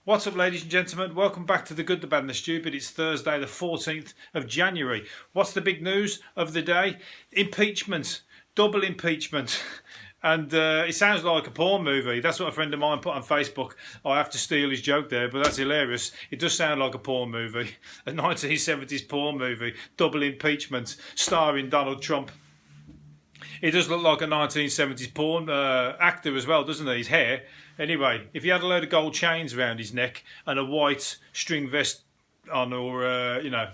What's up, ladies and gentlemen? Welcome back to The Good, the Bad and the Stupid. It's Thursday the 14th of January. What's the big news of the day? Impeachment. Double impeachment. And it sounds like a porn movie. That's what a friend of mine put on Facebook. I have to steal his joke there, but that's hilarious. It does sound like a porn movie. A 1970s porn movie. Double impeachment. Starring Donald Trump. He does look like a 1970s porn actor as well, doesn't he? His hair. Anyway, if he had a load of gold chains around his neck and a white string vest on, or a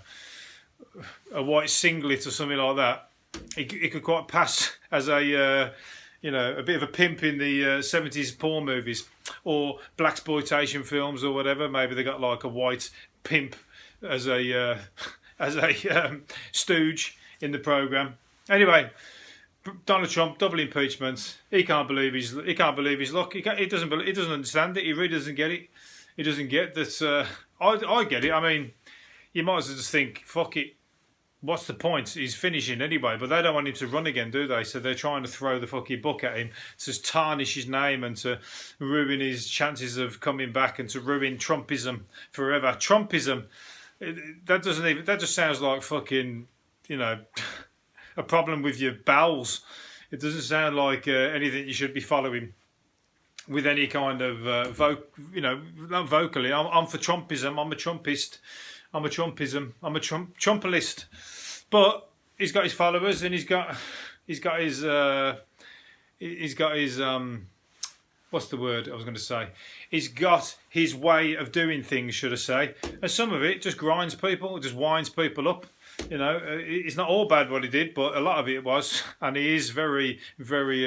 white singlet or something like that, he could quite pass as a bit of a pimp in the 70s porn movies or blaxploitation films or whatever. Maybe they got like a white pimp as a stooge in the program. Anyway. Donald Trump, double impeachment. He can't believe his luck. He doesn't understand it. He really doesn't get it. He doesn't get that. I get it. I mean, you might as well just think, fuck it. What's the point? He's finishing anyway. But they don't want him to run again, do they? So they're trying to throw the fucking book at him to tarnish his name and to ruin his chances of coming back and to ruin Trumpism forever. Trumpism. That just sounds like fucking, a problem with your bowels. It doesn't sound like anything you should be following with any kind of not vocally. I'm for Trumpism. I'm a Trumpist. I'm a Trumpism. I'm a Trumpalist. But he's got his followers and he's got his what's the word I was going to say? He's got his way of doing things, should I say? And some of it just grinds people, just winds people up. It's not all bad what he did, but a lot of it was, and he is very, very.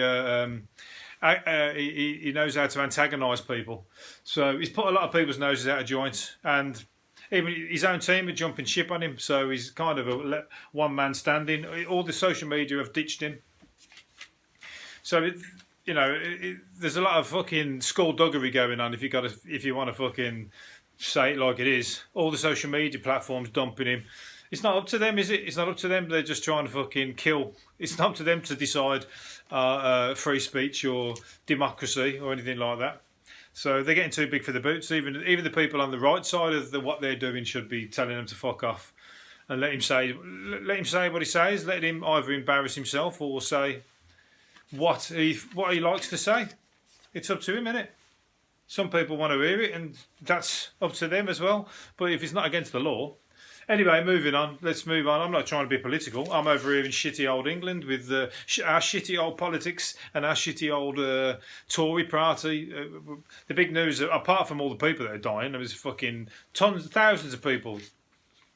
He knows how to antagonise people, so he's put a lot of people's noses out of joint, and even his own team are jumping ship on him. So he's kind of a one man standing. All the social media have ditched him. So there's a lot of fucking skullduggery going on. If you want to fucking say it like it is, all the social media platforms dumping him. It's not up to them, is it? It's not up to them. They're just trying to fucking kill. It's not up to them to decide free speech or democracy or anything like that. So they're getting too big for the boots. Even the people on the right side of what they're doing should be telling them to fuck off and let him say what he says. Let him either embarrass himself or say what he likes to say. It's up to him, innit? Some people want to hear it, and that's up to them as well. But if it's not against the law. Anyway, moving on. Let's move on. I'm not trying to be political. I'm over here in shitty old England with our shitty old politics and our shitty old Tory party. The big news, apart from all the people that are dying, there was fucking thousands of people.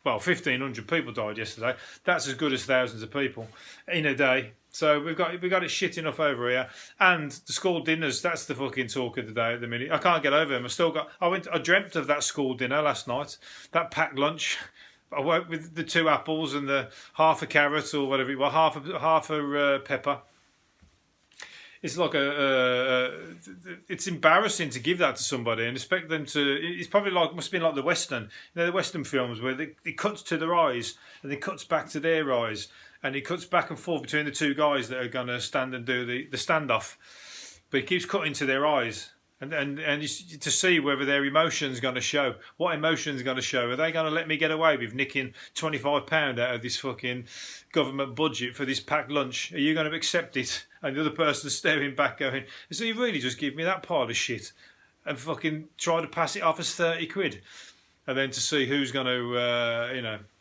Well, 1,500 people died yesterday. That's as good as thousands of people in a day. So we've got it shit enough over here. And the school dinners, that's the fucking talk of the day at the minute. I can't get over them. I dreamt of that school dinner last night. That packed lunch. I worked with the 2 apples and the half a carrot or whatever it was, half a pepper. It's like it's embarrassing to give that to somebody and expect them to. It's probably must have been like the Western, the Western films where it cuts to their eyes and then cuts back to their eyes and it cuts back and forth between the 2 guys that are going to stand and do the standoff, but it keeps cutting to their eyes. And to see whether their emotion's going to show. What emotion's going to show? Are they going to let me get away with nicking £25 out of this fucking government budget for this packed lunch? Are you going to accept it? And the other person's staring back going, so you really just give me that pile of shit and fucking try to pass it off as 30 quid? And then to see who's going to,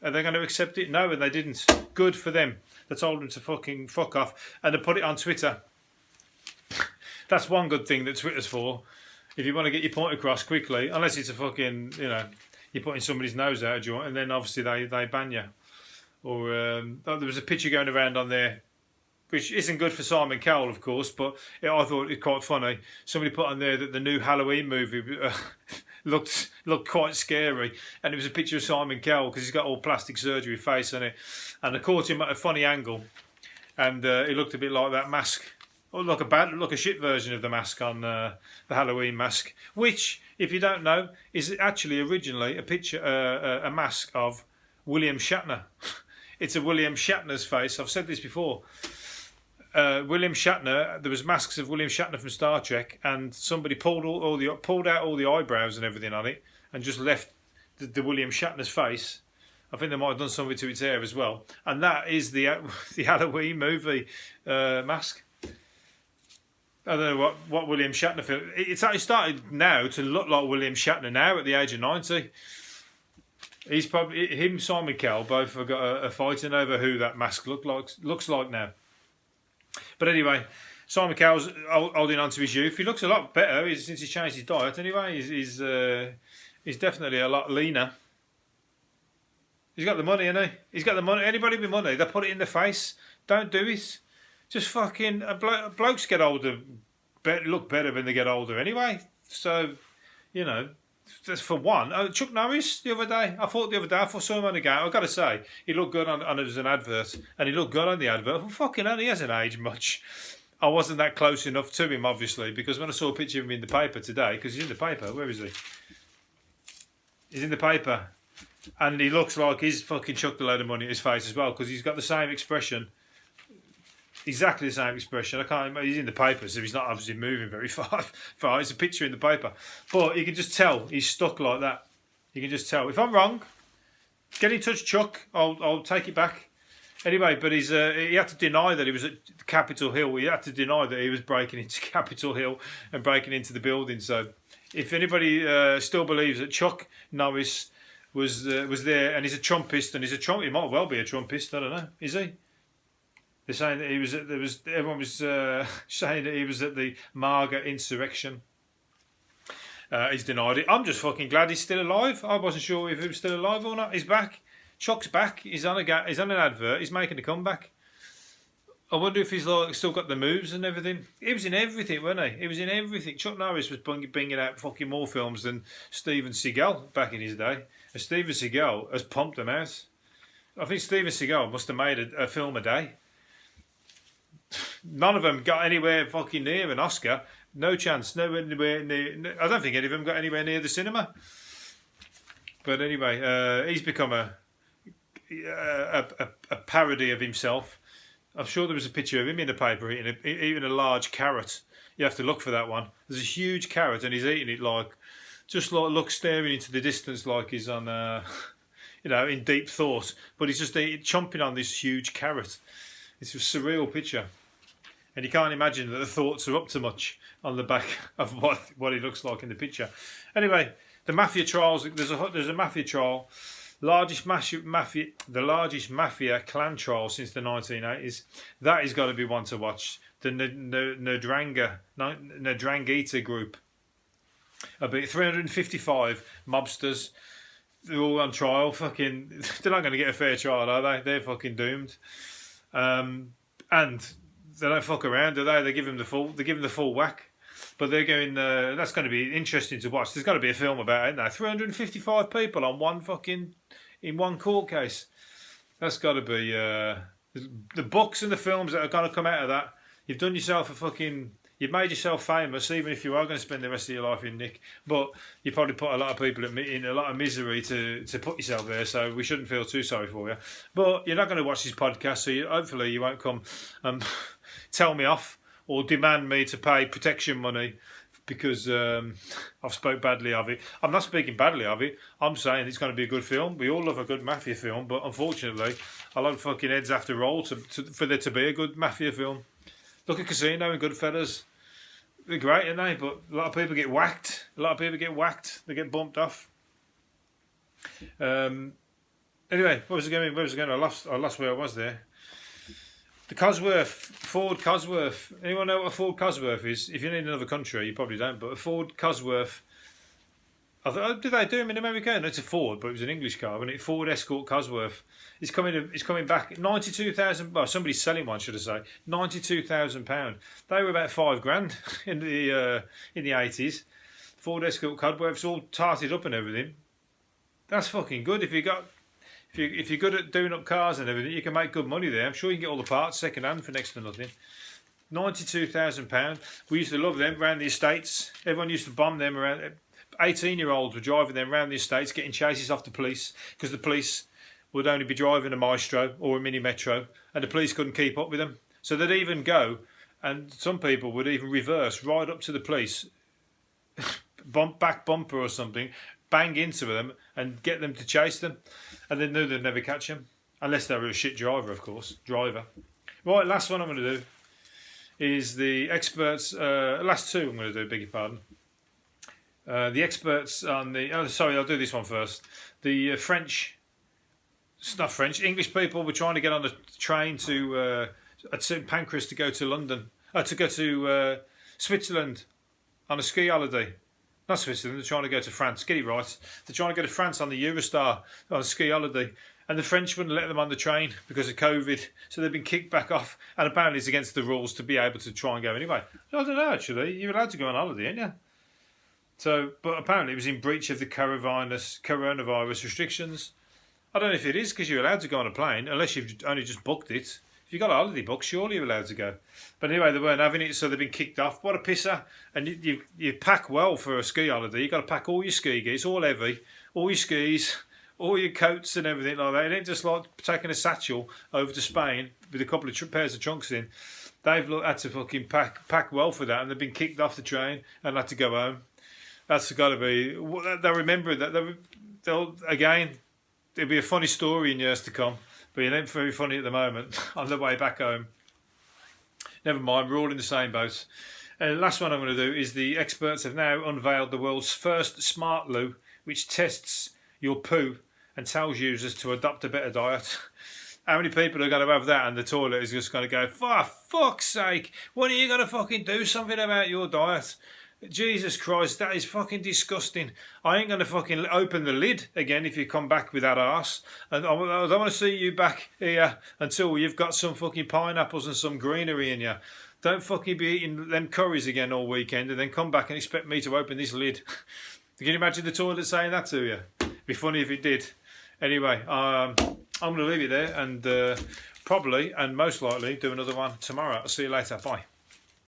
are they going to accept it? No, and they didn't. Good for them. They told them to fucking fuck off. And they put it on Twitter. That's one good thing that Twitter's for. If you want to get your point across quickly, unless it's a fucking, you're putting somebody's nose out of joint, and then obviously they ban you. Or there was a picture going around on there, which isn't good for Simon Cowell, of course, but I thought it was quite funny. Somebody put on there that the new Halloween movie looked quite scary, and it was a picture of Simon Cowell because he's got all plastic surgery face on it, and they caught him at a funny angle, and he looked a bit like that mask. Or like a shit version of the mask on the Halloween mask, which, if you don't know, is actually originally a picture, a mask of William Shatner. It's a William Shatner's face. I've said this before. William Shatner. There was masks of William Shatner from Star Trek, and somebody pulled out all the eyebrows and everything on it, and just left the William Shatner's face. I think they might have done something to its hair as well, and that is the Halloween movie mask. I don't know what William Shatner feel. It's actually started now to look like William Shatner now at the age of 90. He's probably him, Simon Cowell, both have got a fighting over who that mask looks like now. But anyway, Simon Cowell's holding on to his youth. He looks a lot better since he's changed his diet. Anyway, he's definitely a lot leaner. He's got the money, hasn't he? He's got the money. Anybody with money, they put it in the face. Don't do it. Just fucking blokes get older, look better when they get older anyway. So, you know, that's for one. Chuck Norris the other day. I saw him on the game. I've got to say, he looked good on it was an advert, and he looked good on the advert. Well, fucking hell, he hasn't aged much. I wasn't that close enough to him, obviously, because when I saw a picture of him in the paper today, because he's in the paper. Where is he? He's in the paper, and he looks like he's fucking chucked a load of money at his face as well, because he's got the same expression. Exactly the same expression. I can't. He's in the paper, so he's not obviously moving very far. It's a picture in the paper, but you can just tell he's stuck like that. You can just tell. If I'm wrong, get in touch, Chuck. I'll take it back. Anyway, but he had to deny that he was at Capitol Hill. He had to deny that he was breaking into Capitol Hill and breaking into the building. So, if anybody still believes that Chuck Norris was there and he's a Trumpist and he might well be a Trumpist. I don't know. Is he? They're saying that he was at, everyone was saying that he was at the MAGA insurrection. He's denied it. I'm just fucking glad he's still alive. I wasn't sure if he was still alive or not. He's back. Chuck's back. He's on an advert. He's making a comeback. I wonder if he's still got the moves and everything. He was in everything, wasn't he? He was in everything. Chuck Norris was bringing out fucking more films than Steven Seagal back in his day. And Steven Seagal has pumped them out. I think Steven Seagal must have made a film a day. None of them got anywhere fucking near an Oscar. No chance. Nowhere near. I don't think any of them got anywhere near the cinema. But anyway, he's become a parody of himself. I'm sure there was a picture of him in the paper eating a large carrot. You have to look for that one. There's a huge carrot, and he's eating it staring into the distance like he's on, in deep thought. But he's just chomping on this huge carrot. It's a surreal picture. And you can't imagine that the thoughts are up to much on the back of what he looks like in the picture. Anyway, the mafia trials. There's a mafia trial, the largest mafia clan trial since the 1980s. That has got to be one to watch. The Ndrangheta group. About 355 mobsters. They're all on trial. Fucking, they're not going to get a fair trial, are they? They're fucking doomed. And they don't fuck around, do they? They give him the full whack. But they're going. That's going to be interesting to watch. There's got to be a film about it now. 355 people on in one court case. That's got to be the books and the films that are going to come out of that. You've done yourself You've made yourself famous, even if you are going to spend the rest of your life in Nick. But you probably put a lot of people in a lot of misery to put yourself there. So we shouldn't feel too sorry for you. But you're not going to watch this podcast, so hopefully you won't come tell me off or demand me to pay protection money because I've spoke badly of it. I'm not speaking badly of it. I'm saying it's going to be a good film. We all love a good mafia film, but unfortunately, a lot of fucking heads have to roll for there to be a good mafia film. Look at Casino and Goodfellas. They're great, aren't they? But a lot of people get whacked. They get bumped off. Anyway, where was I going? I lost where I was there. The Ford Cosworth. Anyone know what a Ford Cosworth is? If you're in another country, you probably don't. But a Ford Cosworth. Did they do them in America? No, it's a Ford, but it was an English car, wasn't it? Ford Escort Cosworth. It's coming back. 92,000. Well, somebody's selling one, should I say? £92,000. They were about $5,000 in the 80s. Ford Escort Cosworths all tarted up and everything. That's fucking good. If you're good at doing up cars and everything, you can make good money there. I'm sure you can get all the parts second hand for next to nothing. £92,000. We used to love them around the estates. Everyone used to bomb them around. 18-year-olds were driving them around the estates, getting chases off the police because the police would only be driving a Maestro or a Mini Metro, and the police couldn't keep up with them. So they'd even go, and some people would even reverse right up to the police, back bumper or something, bang into them and get them to chase them, and they knew they'd never catch them unless they were a shit driver, of course. Right, last one I'm going to do is the experts. Last two I'm going to do. Beg your pardon. The experts on the. Oh, sorry, I'll do this one first. The French. It's not French. English people were trying to get on the train to at St Pancras to go to London. To go to Switzerland on a ski holiday. Not Switzerland. They're trying to go to France. Get it right. They're trying to go to France on the Eurostar on a ski holiday. And the French wouldn't let them on the train because of COVID. So they've been kicked back off. And apparently it's against the rules to be able to try and go anyway. I don't know, actually. You're allowed to go on holiday, aren't you? So, but apparently it was in breach of the coronavirus restrictions. I don't know if it is because you're allowed to go on a plane unless you've only just booked it. If you've got a holiday book, surely you're allowed to go. But anyway, they weren't having it, so they've been kicked off. What a pisser. And you pack well for a ski holiday. You've got to pack all your ski gear. It's all heavy. All your skis, all your coats and everything like that. It ain't just like taking a satchel over to Spain with a couple of pairs of trunks in. They've had to fucking pack well for that, and they've been kicked off the train and had to go home. That's got to be... They'll remember that. Again, it'll be a funny story in years to come, but it ain't very funny at the moment on the way back home. Never mind, we're all in the same boat. And the last one I'm going to do is the experts have now unveiled the world's first smart loo, which tests your poo and tells users to adopt a better diet. How many people are going to have that and the toilet is just going to go, for fuck's sake, when are you going to fucking do something about your diet? Jesus Christ, that is fucking disgusting. I ain't going to fucking open the lid again if you come back with that arse. And I don't want to see you back here until you've got some fucking pineapples and some greenery in you. Don't fucking be eating them curries again all weekend and then come back and expect me to open this lid. Can you imagine the toilet saying that to you? It'd be funny if it did. Anyway, I'm going to leave it there and probably and most likely do another one tomorrow. I'll see you later. Bye.